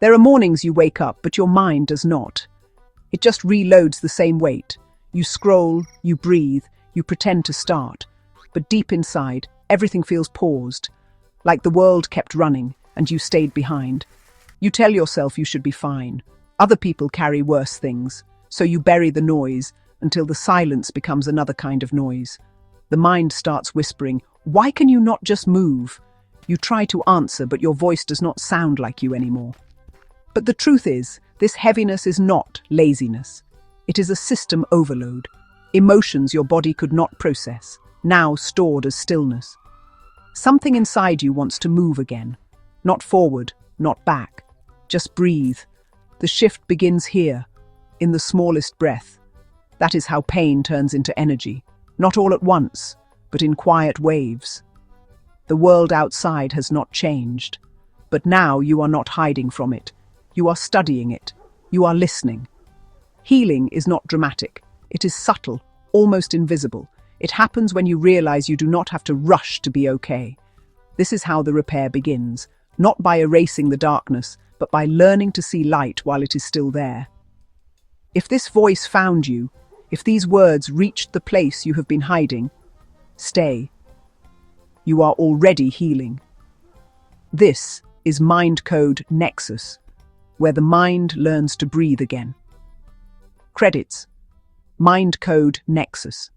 There are mornings you wake up, but your mind does not. It just reloads the same weight. You scroll, you breathe, you pretend to start. But deep inside, everything feels paused, like the world kept running and you stayed behind. You tell yourself you should be fine. Other people carry worse things, so you bury the noise until the silence becomes another kind of noise. The mind starts whispering, "Why can you not just move?" You try to answer, but your voice does not sound like you anymore. But the truth is, this heaviness is not laziness. It is a system overload. Emotions your body could not process, now stored as stillness. Something inside you wants to move again. Not forward, not back. Just breathe. The shift begins here, in the smallest breath. That is how pain turns into energy. Not all at once, but in quiet waves. The world outside has not changed, but now you are not hiding from it. You are studying it. You are listening. Healing is not dramatic. It is subtle, almost invisible. It happens when you realize you do not have to rush to be okay. This is how the repair begins, not by erasing the darkness, but by learning to see light while it is still there. If this voice found you, if these words reached the place you have been hiding, stay. You are already healing. This is Mind Code Nexus, where the mind learns to breathe again. Credits: Mind Code Nexus.